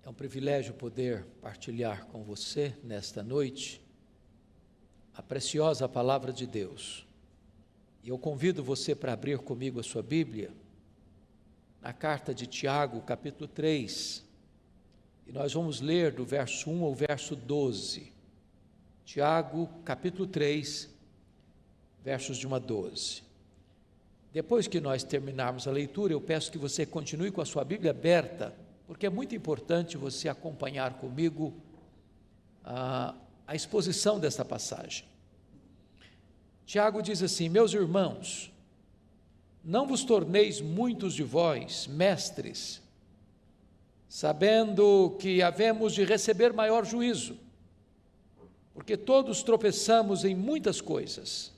É um privilégio poder partilhar com você nesta noite a preciosa palavra de Deus. E eu convido você para abrir comigo a sua Bíblia na carta de Tiago, capítulo 3. E nós vamos ler do verso 1 ao verso 12. Tiago, capítulo 3, versos de 1 a 12. Depois que nós terminarmos a leitura, eu peço que você continue com a sua Bíblia aberta, porque é muito importante você acompanhar comigo a exposição desta passagem. Tiago diz assim: meus irmãos, não vos torneis muitos de vós mestres, sabendo que havemos de receber maior juízo, porque todos tropeçamos em muitas coisas.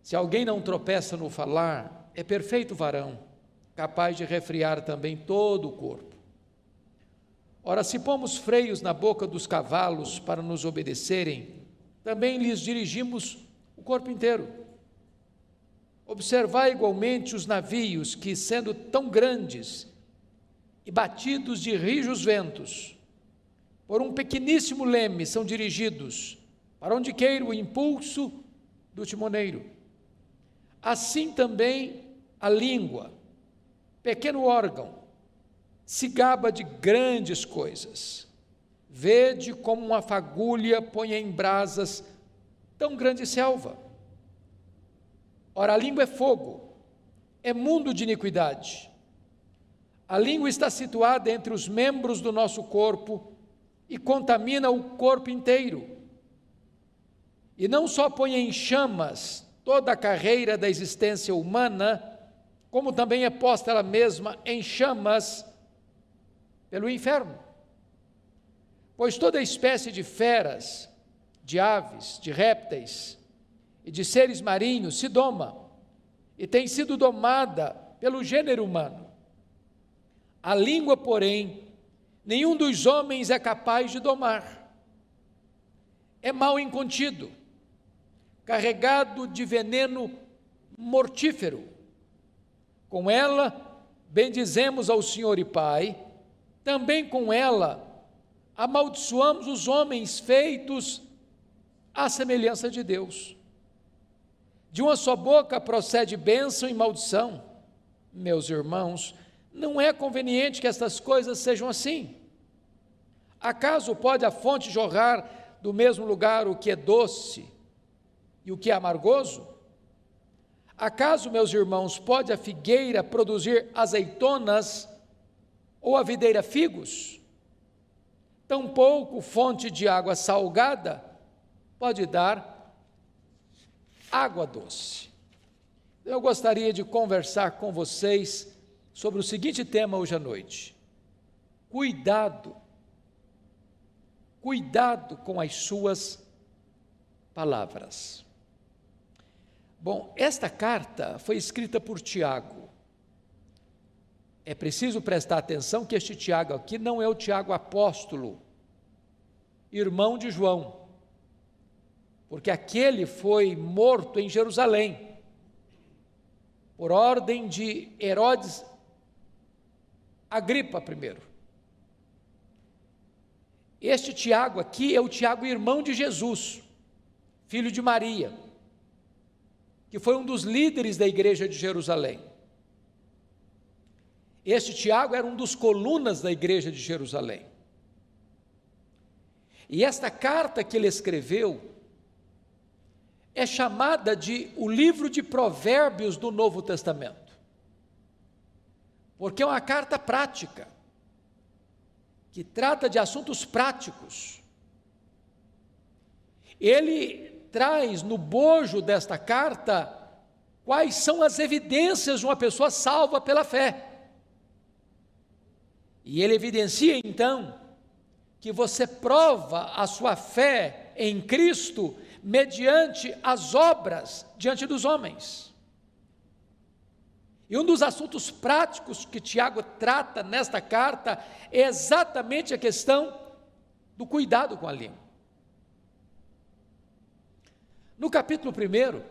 Se alguém não tropeça no falar, é perfeito varão, capaz de refrear também todo o corpo. Ora, se pomos freios na boca dos cavalos para nos obedecerem, também lhes dirigimos o corpo inteiro. Observai igualmente os navios que, sendo tão grandes e batidos de rijos ventos, por um pequeníssimo leme são dirigidos para onde queira o impulso do timoneiro. Assim também a língua, pequeno órgão, se gaba de grandes coisas. Vede como uma fagulha põe em brasas tão grande selva. Ora, a língua é fogo, é mundo de iniquidade. A língua está situada entre os membros do nosso corpo e contamina o corpo inteiro. E não só põe em chamas toda a carreira da existência humana, como também é posta ela mesma em chamas pelo inferno. Pois toda espécie de feras, de aves, de répteis e de seres marinhos se doma e tem sido domada pelo gênero humano. A língua, porém, nenhum dos homens é capaz de domar. É mal incontido, carregado de veneno mortífero. Com ela bendizemos ao Senhor e Pai, também com ela amaldiçoamos os homens feitos à semelhança de Deus. De uma só boca procede bênção e maldição. Meus irmãos, não é conveniente que estas coisas sejam assim. Acaso pode a fonte jorrar do mesmo lugar o que é doce e o que é amargoso? Acaso, meus irmãos, pode a figueira produzir azeitonas ou a videira figos? Tampouco fonte de água salgada pode dar água doce. Eu gostaria de conversar com vocês sobre o seguinte tema hoje à noite: cuidado com as suas palavras. Bom, esta carta foi escrita por Tiago. É preciso prestar atenção que este Tiago aqui não é o Tiago apóstolo, irmão de João, porque aquele foi morto em Jerusalém, por ordem de Herodes Agripa I. Este Tiago aqui é o Tiago irmão de Jesus, filho de Maria, que foi um dos líderes da igreja de Jerusalém. Este Tiago era um dos colunas da igreja de Jerusalém. E esta carta que ele escreveu é chamada de o livro de Provérbios do Novo Testamento, porque é uma carta prática, que trata de assuntos práticos. Ele traz no bojo desta carta quais são as evidências de uma pessoa salva pela fé. E ele evidencia então que você prova a sua fé em Cristo mediante as obras diante dos homens. E um dos assuntos práticos que Tiago trata nesta carta é exatamente a questão do cuidado com a língua. No capítulo 1,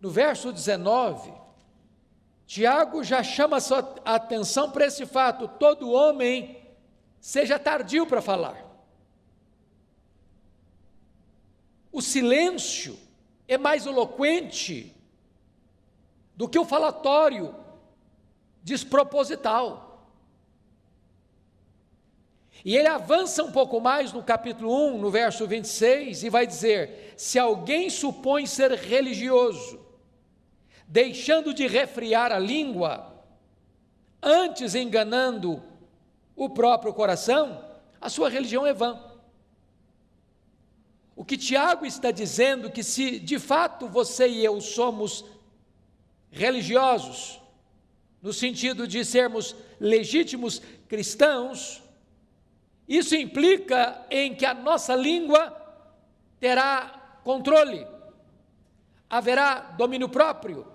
no verso 19, Tiago já chama a sua atenção para esse fato: todo homem seja tardio para falar. O silêncio é mais eloquente do que o falatório desproposital. E ele avança um pouco mais no capítulo 1, no verso 26, e vai dizer: se alguém supõe ser religioso, deixando de refriar a língua, antes enganando o próprio coração, a sua religião é vã. O que Tiago está dizendo, que se de fato você e eu somos religiosos, no sentido de sermos legítimos cristãos, isso implica em que a nossa língua terá controle, haverá domínio próprio.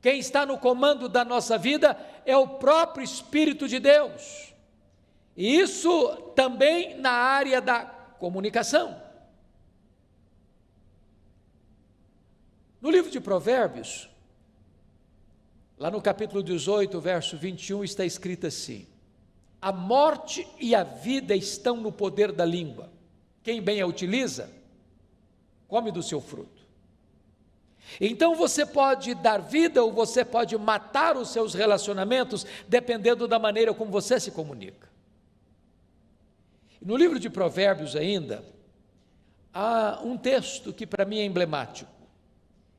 Quem está no comando da nossa vida é o próprio Espírito de Deus. E isso também na área da comunicação. No livro de Provérbios, lá no capítulo 18, verso 21, está escrito assim: a morte e a vida estão no poder da língua. Quem bem a utiliza, come do seu fruto. Então você pode dar vida ou você pode matar os seus relacionamentos, dependendo da maneira como você se comunica. No livro de Provérbios ainda, há um texto que para mim é emblemático.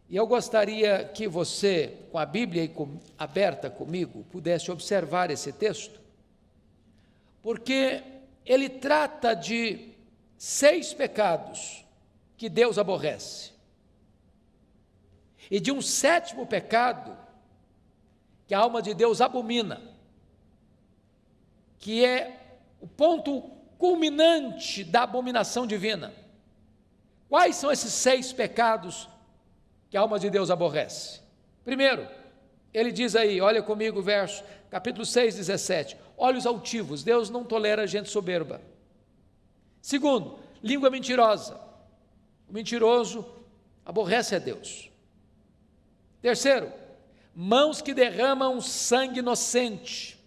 E eu gostaria que você, com a Bíblia aberta comigo, pudesse observar esse texto, porque ele trata de 6 pecados que Deus aborrece, e de um 7º pecado que a alma de Deus abomina, que é o ponto culminante da abominação divina. Quais são esses 6 pecados que a alma de Deus aborrece? Primeiro, ele diz aí, olha comigo o verso, capítulo 6, 17, olhos altivos, Deus não tolera gente soberba. Segundo, língua mentirosa, o mentiroso aborrece a Deus. Terceiro, mãos que derramam sangue inocente.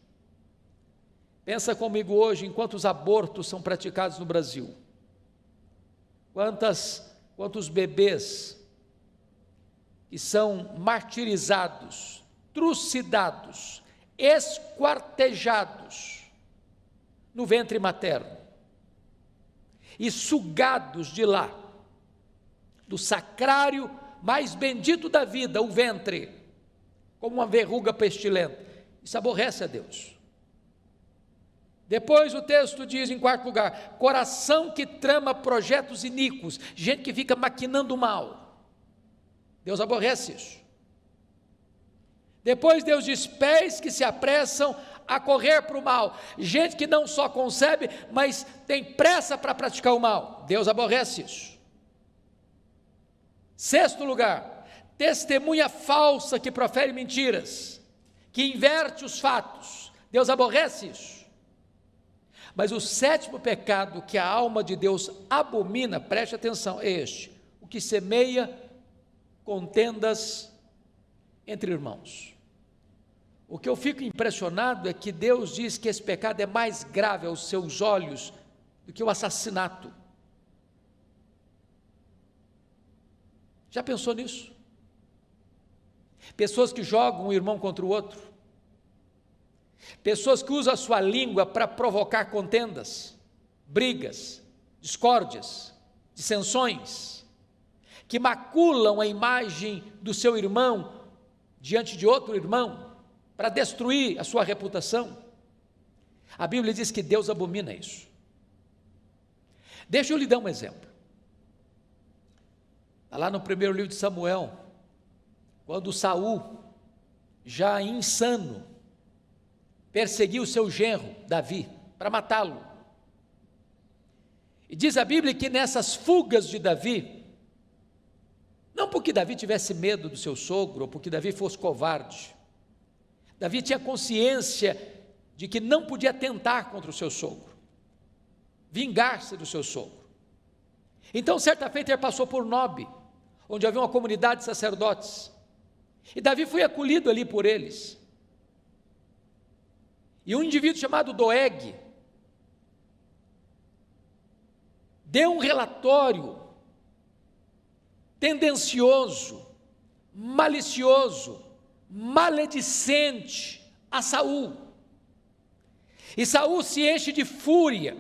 Pensa comigo hoje em quantos abortos são praticados no Brasil, quantos bebês que são martirizados, trucidados, esquartejados no ventre materno e sugados de lá, do sacrário mais bendito da vida, o ventre, como uma verruga pestilenta. Isso aborrece a Deus. Depois o texto diz, em 4º lugar, coração que trama projetos iníquos, gente que fica maquinando mal. Deus aborrece isso. Depois Deus diz, pés que se apressam a correr para o mal, gente que não só concebe, mas tem pressa para praticar o mal. Deus aborrece isso. 6º lugar, testemunha falsa que profere mentiras, que inverte os fatos. Deus aborrece isso. Mas o 7º pecado que a alma de Deus abomina, preste atenção, é este: o que semeia contendas entre irmãos. O que eu fico impressionado é que Deus diz que esse pecado é mais grave aos seus olhos do que o assassinato. Já pensou nisso? Pessoas que jogam um irmão contra o outro, pessoas que usam a sua língua para provocar contendas, brigas, discórdias, dissensões, que maculam a imagem do seu irmão diante de outro irmão, para destruir a sua reputação. A Bíblia diz que Deus abomina isso. Deixa eu lhe dar um exemplo. Lá no primeiro livro de Samuel, quando Saul, já insano, perseguiu o seu genro, Davi, para matá-lo. E diz a Bíblia que nessas fugas de Davi, não porque Davi tivesse medo do seu sogro, ou porque Davi fosse covarde, Davi tinha consciência de que não podia atentar contra o seu sogro, vingar-se do seu sogro. Então, certa feita, ele passou por Nobe, onde havia uma comunidade de sacerdotes, e Davi foi acolhido ali por eles. E um indivíduo chamado Doeg dê um relatório tendencioso, malicioso, maledicente a Saul. E Saul se enche de fúria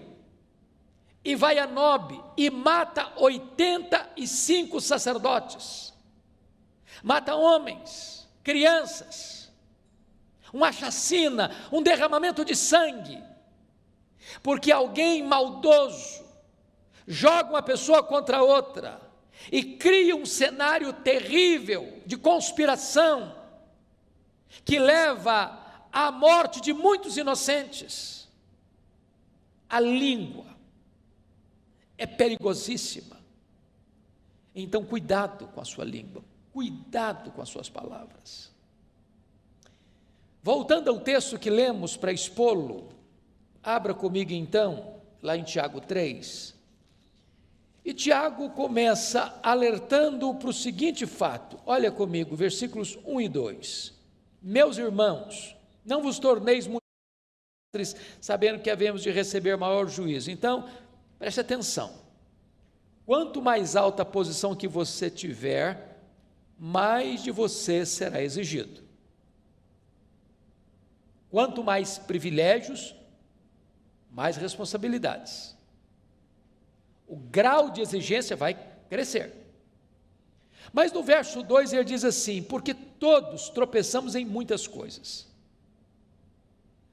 e vai a Nobe e mata 85 sacerdotes. Mata homens, crianças, uma chacina, um derramamento de sangue, porque alguém maldoso joga uma pessoa contra outra e cria um cenário terrível de conspiração que leva à morte de muitos inocentes. A língua é perigosíssima. Então, cuidado com a sua língua, cuidado com as suas palavras. Voltando ao texto que lemos para expô-lo, abra comigo então, lá em Tiago 3. E Tiago começa alertando para o seguinte fato, olha comigo, versículos 1 e 2. Meus irmãos, não vos torneis muito sabendo que havemos de receber maior juízo. Então, preste atenção. Quanto mais alta a posição que você tiver, mais de você será exigido. Quanto mais privilégios, mais responsabilidades. O grau de exigência vai crescer. Mas no verso 2 ele diz assim, porque todos tropeçamos em muitas coisas.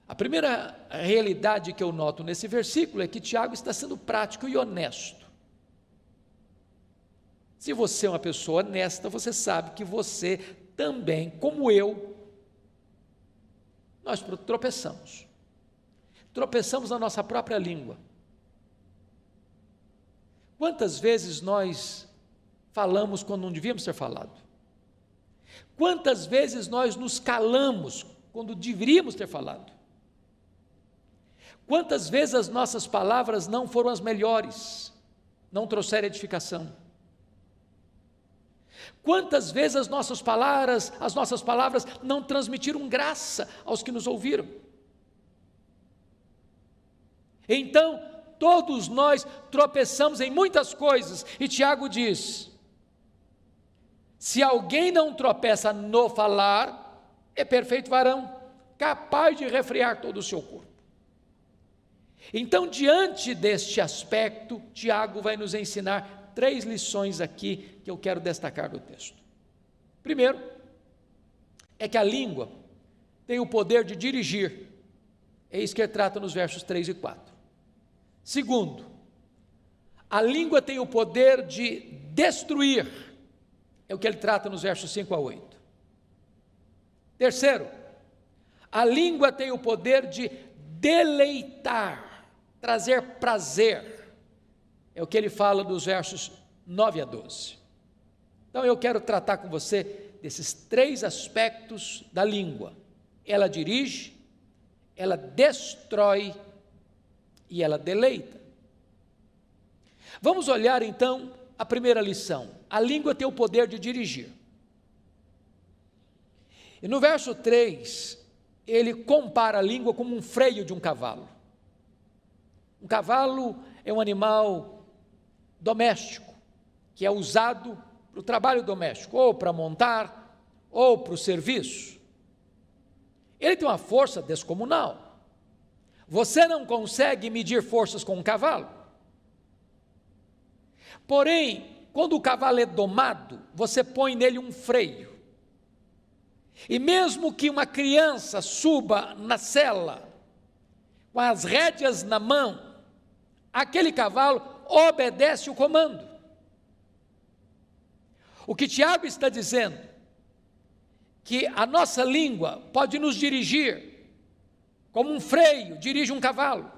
A primeira realidade que eu noto nesse versículo é que Tiago está sendo prático e honesto. Se você é uma pessoa honesta, você sabe que você também, como eu, nós tropeçamos. Tropeçamos na nossa própria língua. Quantas vezes nós falamos quando não devíamos ter falado? Quantas vezes nós nos calamos quando deveríamos ter falado? Quantas vezes as nossas palavras não foram as melhores, não trouxeram edificação? Quantas vezes as nossas palavras não transmitiram graça aos que nos ouviram? Então, todos nós tropeçamos em muitas coisas, e Tiago diz, se alguém não tropeça no falar, é perfeito varão, capaz de refrear todo o seu corpo. Então, diante deste aspecto, Tiago vai nos ensinar 3 lições aqui, que eu quero destacar do texto. Primeiro, é que a língua tem o poder de dirigir, é isso que ele trata nos versos 3 e 4. Segundo, a língua tem o poder de destruir, é o que ele trata nos versos 5 a 8. Terceiro, a língua tem o poder de deleitar, trazer prazer, é o que ele fala dos versos 9 a 12. Então eu quero tratar com você desses 3 aspectos da língua. Ela dirige, ela destrói e ela deleita. Vamos olhar então a primeira lição. A língua tem o poder de dirigir. E no verso 3, ele compara a língua como um freio de um cavalo. Um cavalo é um animal doméstico, que é usado para o trabalho doméstico, ou para montar, ou para o serviço. Ele tem uma força descomunal. Você não consegue medir forças com um cavalo. Porém, quando o cavalo é domado, você põe nele um freio. E mesmo que uma criança suba na sela, com as rédeas na mão, aquele cavalo obedece o comando. O que Tiago está dizendo, que a nossa língua pode nos dirigir, como um freio dirige um cavalo,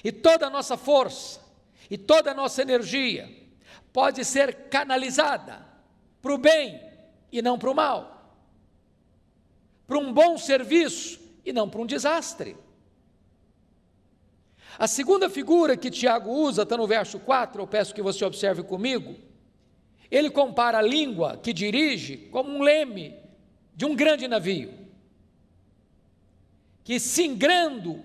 e toda a nossa força, e toda a nossa energia, pode ser canalizada para o bem e não para o mal, para um bom serviço e não para um desastre. A segunda figura que Tiago usa, está no verso 4, eu peço que você observe comigo, ele compara a língua que dirige como um leme de um grande navio, que singrando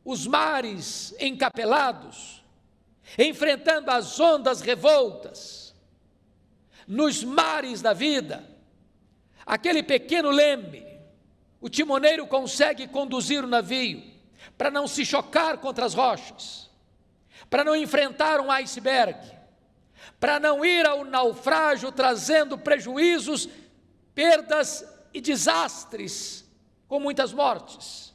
os mares encapelados, enfrentando as ondas revoltas, nos mares da vida, aquele pequeno leme, o timoneiro consegue conduzir o navio para não se chocar contra as rochas, para não enfrentar um iceberg, para não ir ao naufrágio trazendo prejuízos, perdas e desastres, com muitas mortes.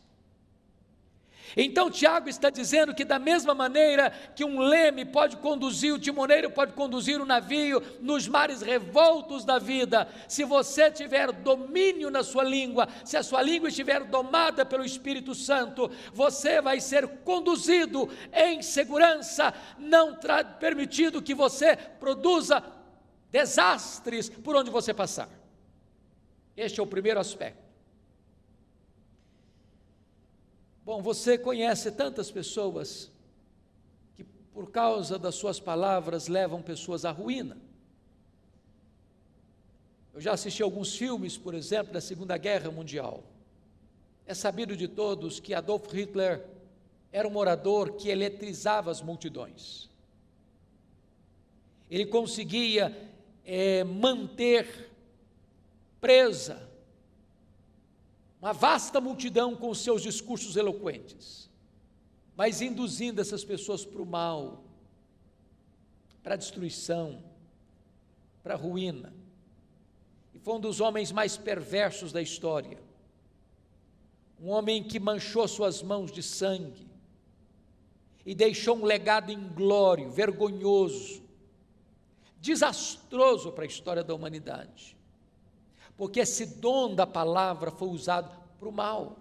Então Tiago está dizendo que da mesma maneira que um leme pode conduzir, o timoneiro pode conduzir o navio nos mares revoltos da vida, se você tiver domínio na sua língua, se a sua língua estiver domada pelo Espírito Santo, você vai ser conduzido em segurança, não permitido que você produza desastres por onde você passar. Este é o primeiro aspecto. Bom, você conhece tantas pessoas que por causa das suas palavras levam pessoas à ruína. Eu já assisti alguns filmes, por exemplo, da Segunda Guerra Mundial. É sabido de todos que Adolf Hitler era um orador que eletrizava as multidões. Ele conseguia manter presa uma vasta multidão com os seus discursos eloquentes, mas induzindo essas pessoas para o mal, para a destruição, para a ruína. E foi um dos homens mais perversos da história, um homem que manchou suas mãos de sangue e deixou um legado inglório, vergonhoso, desastroso para a história da humanidade, porque esse dom da palavra foi usado para o mal.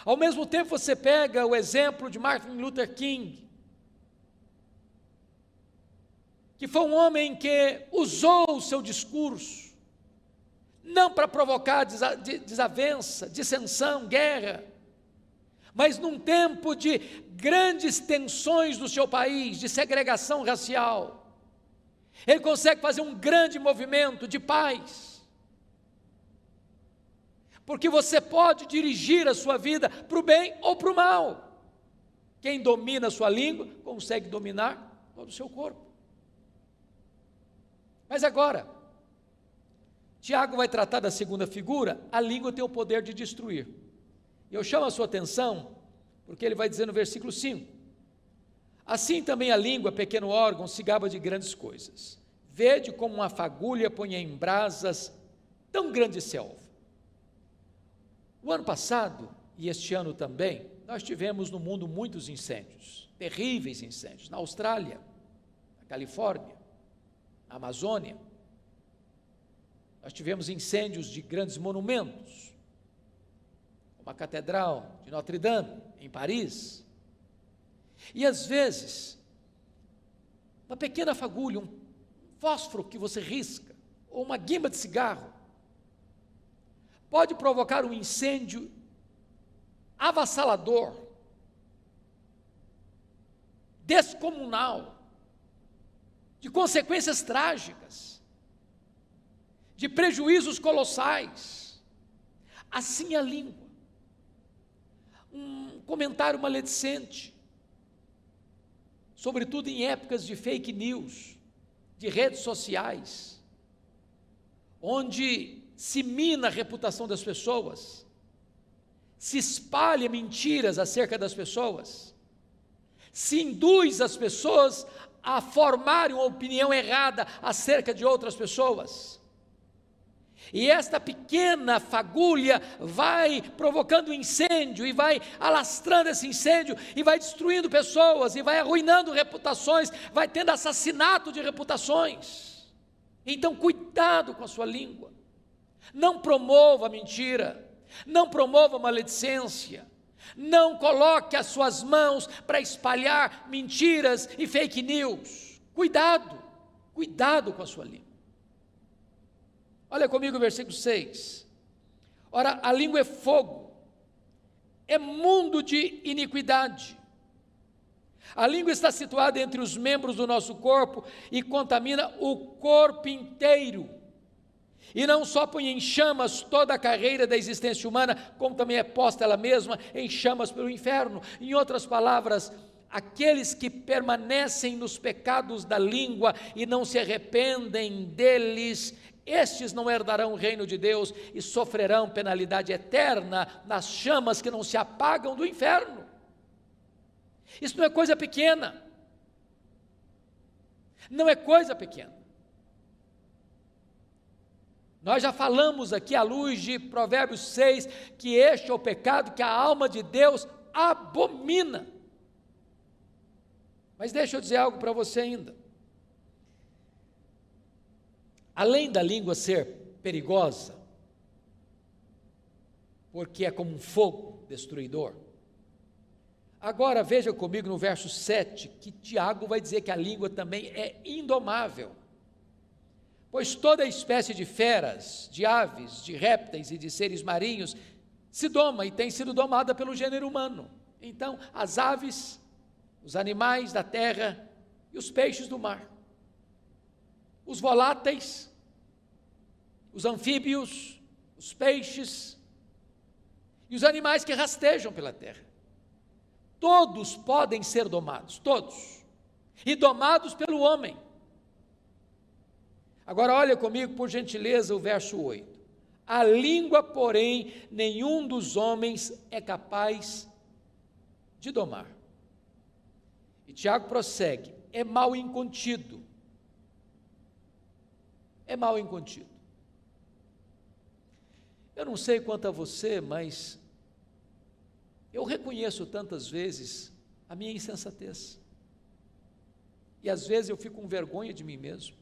Ao mesmo tempo você pega o exemplo de Martin Luther King, que foi um homem que usou o seu discurso, não para provocar desavença, dissensão, guerra, mas num tempo de grandes tensões no seu país, de segregação racial, ele consegue fazer um grande movimento de paz, porque você pode dirigir a sua vida para o bem ou para o mal. Quem domina a sua língua, consegue dominar todo o seu corpo. Mas agora, Tiago vai tratar da segunda figura, a língua tem o poder de destruir. E eu chamo a sua atenção, porque ele vai dizer no versículo 5, assim também a língua, pequeno órgão, se gaba de grandes coisas. Vede como uma fagulha põe em brasas tão grande selva. O ano passado, e este ano também, nós tivemos no mundo muitos incêndios, terríveis incêndios, na Austrália, na Califórnia, na Amazônia. Nós tivemos incêndios de grandes monumentos, como a Catedral de Notre Dame, em Paris. E às vezes, uma pequena fagulha, um fósforo que você risca, ou uma guimba de cigarro, pode provocar um incêndio avassalador, descomunal, de consequências trágicas, de prejuízos colossais. Assim a língua. Um comentário maledicente, sobretudo em épocas de fake news, de redes sociais, onde se mina a reputação das pessoas, se espalha mentiras acerca das pessoas, se induz as pessoas a formarem uma opinião errada acerca de outras pessoas. E esta pequena fagulha vai provocando incêndio, e vai alastrando esse incêndio, e vai destruindo pessoas, e vai arruinando reputações, vai tendo assassinato de reputações. Então cuidado com a sua língua, não promova a mentira, não promova a maledicência, não coloque as suas mãos para espalhar mentiras e fake news. Cuidado com a sua língua. Olha comigo o versículo 6. Ora, a língua é fogo, é mundo de iniquidade. A língua está situada entre os membros do nosso corpo e contamina o corpo inteiro. E não só põe em chamas toda a carreira da existência humana, como também é posta ela mesma em chamas pelo inferno. Em outras palavras, aqueles que permanecem nos pecados da língua e não se arrependem deles, estes não herdarão o reino de Deus e sofrerão penalidade eterna nas chamas que não se apagam do inferno. Isso não é coisa pequena. Não é coisa pequena. Nós já falamos aqui à luz de Provérbios 6, que este é o pecado que a alma de Deus abomina. Mas deixa eu dizer algo para você ainda. Além da língua ser perigosa, porque é como um fogo destruidor, agora veja comigo no verso 7, que Tiago vai dizer que a língua também é indomável. Pois toda espécie de feras, de aves, de répteis e de seres marinhos se doma e tem sido domada pelo gênero humano. Então, as aves, os animais da terra e os peixes do mar, os voláteis, os anfíbios, os peixes e os animais que rastejam pela terra, todos podem ser domados, todos, e domados pelo homem. Agora olha comigo, por gentileza, o verso 8. A língua, porém, nenhum dos homens é capaz de domar. E Tiago prossegue, é mal incontido. É mal incontido. Eu não sei quanto a você, mas eu reconheço tantas vezes a minha insensatez. E às vezes eu fico com vergonha de mim mesmo.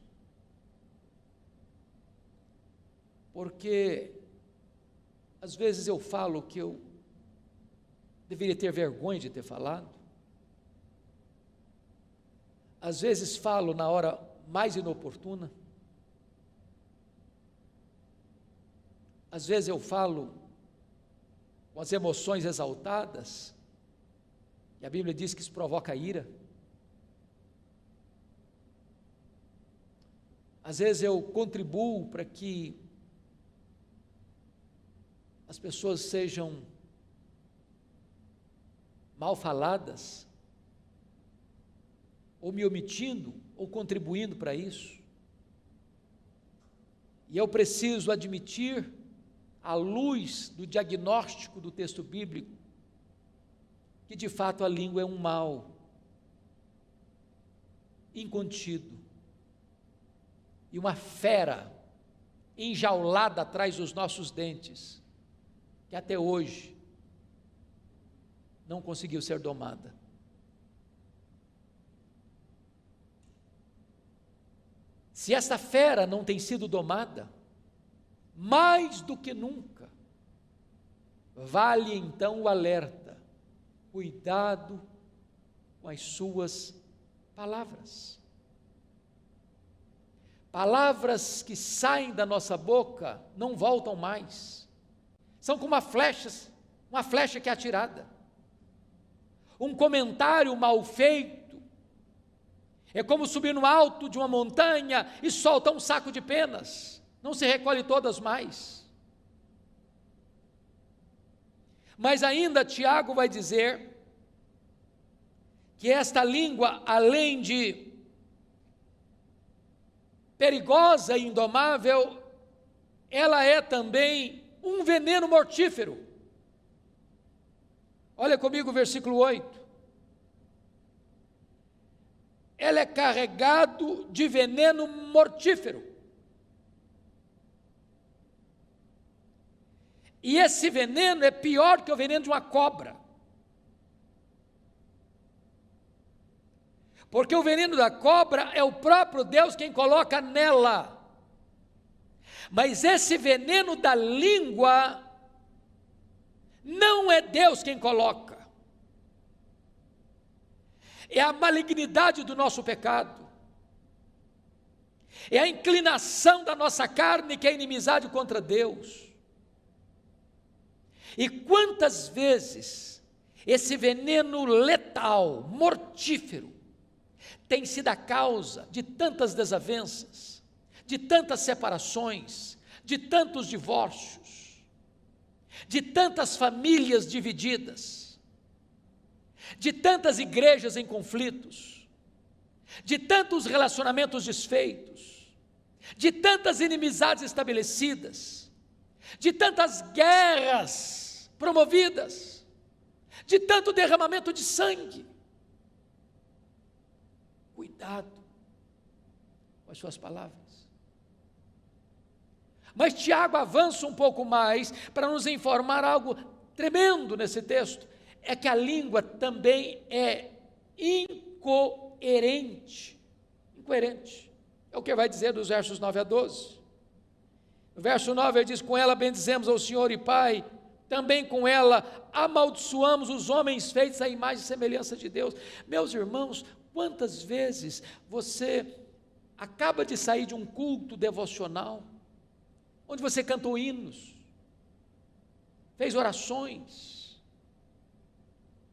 Porque às vezes eu falo o que eu deveria ter vergonha de ter falado. Às vezes falo na hora mais inoportuna. Às vezes eu falo com as emoções exaltadas, e a Bíblia diz que isso provoca ira. Às vezes eu contribuo para que as pessoas sejam mal faladas, ou me omitindo, ou contribuindo para isso. E eu preciso admitir, à luz do diagnóstico do texto bíblico, que de fato a língua é um mal incontido, e uma fera enjaulada atrás dos nossos dentes, que até hoje não conseguiu ser domada. Se essa fera não tem sido domada, mais do que nunca, vale então o alerta: cuidado com as suas palavras. Palavras que saem da nossa boca não voltam mais. São como uma flecha que é atirada. Um comentário mal feito é como subir no alto de uma montanha e soltar um saco de penas. Não se recolhe todas mais. Mas ainda Tiago vai dizer que esta língua, além de perigosa e indomável, ela é também um veneno mortífero. Olha comigo o versículo 8. Ela é carregado de veneno mortífero. E esse veneno é pior que o veneno de uma cobra. Porque o veneno da cobra é o próprio Deus quem coloca nela. Mas esse veneno da língua não é Deus quem coloca. É a malignidade do nosso pecado. É a inclinação da nossa carne que é inimizade contra Deus. E quantas vezes esse veneno letal, mortífero, tem sido a causa de tantas desavenças, de tantas separações, de tantos divórcios, de tantas famílias divididas. de tantas igrejas em conflitos, de tantos relacionamentos desfeitos, de tantas inimizades estabelecidas, de tantas guerras promovidas, de tanto derramamento de sangue. Cuidado com as suas palavras. Mas Tiago avança um pouco mais para nos informar algo tremendo nesse texto, é que a língua também é incoerente. Incoerente. É o que vai dizer dos versos 9 a 12. No verso 9 ele diz: com ela bendizemos ao Senhor e Pai, também com ela amaldiçoamos os homens feitos à imagem e semelhança de Deus. Meus irmãos, quantas vezes você acaba de sair de um culto devocional, onde você cantou hinos, fez orações,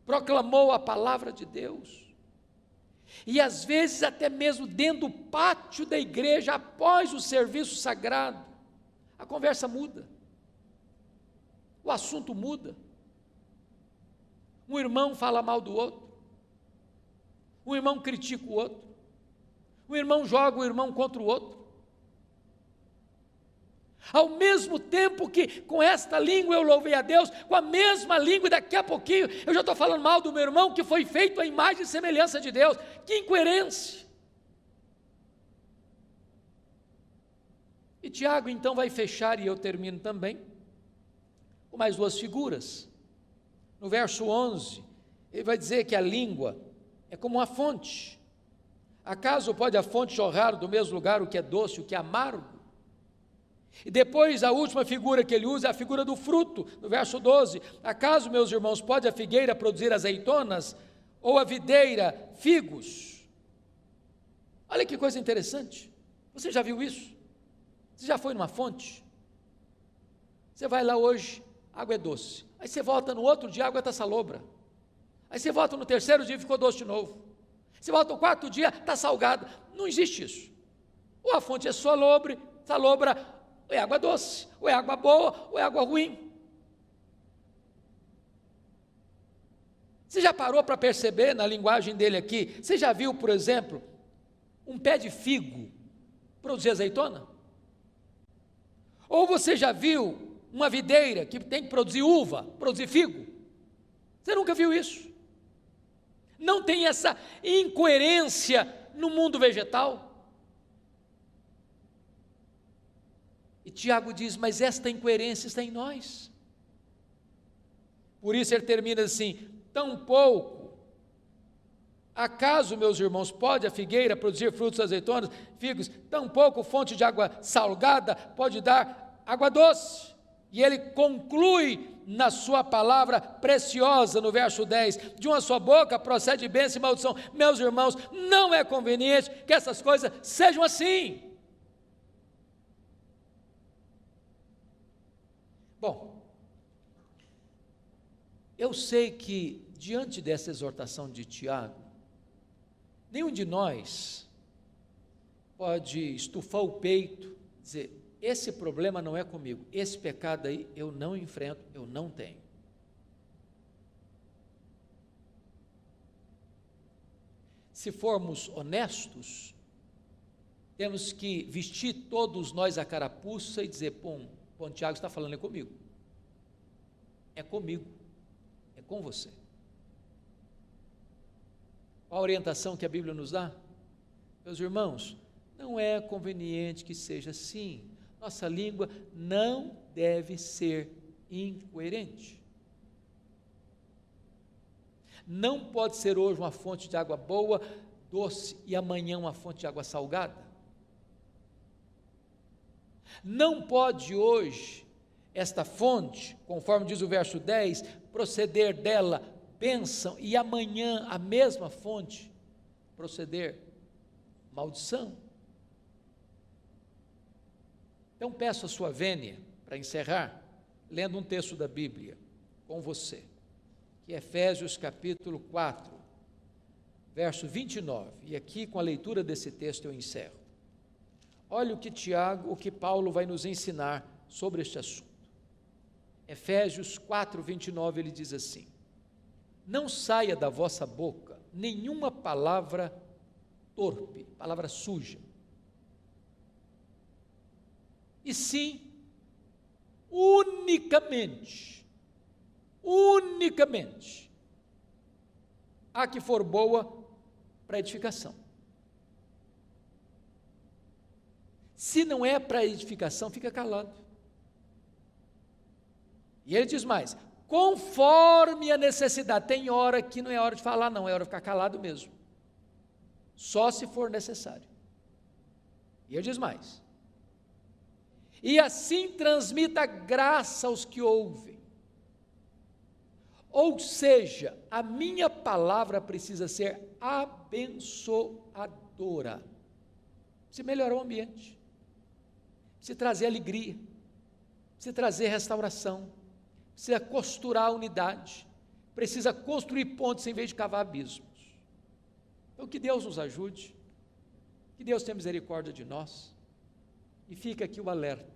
proclamou a palavra de Deus, e às vezes até mesmo dentro do pátio da igreja, após o serviço sagrado, a conversa muda, o assunto muda, um irmão fala mal do outro, um irmão critica o outro, um irmão joga o irmão contra o outro, ao mesmo tempo que com esta língua eu louvei a Deus, com a mesma língua, e daqui a pouquinho eu já estou falando mal do meu irmão, que foi feito à imagem e semelhança de Deus. Que incoerência! E Tiago então vai fechar, e eu termino também, com mais duas figuras. No verso 11, ele vai dizer que a língua é como uma fonte. Acaso pode a fonte jorrar do mesmo lugar o que é doce, o que é amargo? E depois a última figura que ele usa é a figura do fruto, no verso 12. Acaso, meus irmãos, pode a figueira produzir azeitonas, ou a videira figos? Olha que coisa interessante, você já viu isso? Você já foi numa fonte? Você vai lá hoje, a água é doce, aí você volta no outro dia, a água está salobra, aí você volta no terceiro dia, ficou doce de novo, você volta no quarto dia, está salgada. Não existe isso. Ou a fonte é salobra, ou é água doce, ou é água boa, ou é água ruim. Você já parou para perceber na linguagem dele aqui? Você já viu, por exemplo, um pé de figo produzir azeitona? Ou você já viu uma videira que tem que produzir uva, produzir figo? Você nunca viu isso? Não tem essa incoerência no mundo vegetal? E Tiago diz, mas esta incoerência está em nós. Por isso ele termina assim: tampouco, acaso, meus irmãos, pode a figueira produzir frutos azeitonas, figos? Tampouco fonte de água salgada pode dar água doce. E ele conclui na sua palavra preciosa, no verso 10, de uma só boca procede bênção e maldição. Meus irmãos, não é conveniente que essas coisas sejam assim. Bom, eu sei que diante dessa exortação de Tiago, nenhum de nós pode estufar o peito, dizer, esse problema não é comigo, esse pecado aí eu não enfrento, eu não tenho. Se formos honestos, temos que vestir todos nós a carapuça e dizer, pô, Tiago está falando é comigo, é com você. Qual a orientação que a Bíblia nos dá? Meus irmãos, não é conveniente que seja assim. Nossa língua não deve ser incoerente. Não pode ser hoje uma fonte de água boa, doce, e amanhã uma fonte de água salgada. Não pode hoje esta fonte, conforme diz o verso 10, proceder dela bênção, e amanhã a mesma fonte proceder maldição. Então peço a sua vênia, para encerrar, lendo um texto da Bíblia com você, que é Efésios capítulo 4, verso 29, e aqui com a leitura desse texto eu encerro. Olha o que Paulo vai nos ensinar sobre este assunto. Efésios 4, 29, ele diz assim: não saia da vossa boca nenhuma palavra torpe, palavra suja, e sim, unicamente, a que for boa para edificação. Se não é para edificação, fica calado. E ele diz mais, conforme a necessidade. Tem hora que não é hora de falar, não, é hora de ficar calado mesmo, só se for necessário. E ele diz mais, e assim transmita graça aos que ouvem. Ou seja, a minha palavra precisa ser abençoadora, precisa melhorar o ambiente, precisa trazer alegria, precisa trazer restauração, precisa costurar a unidade, precisa construir pontes em vez de cavar abismos. Então que Deus nos ajude, que Deus tenha misericórdia de nós, e fica aqui o alerta.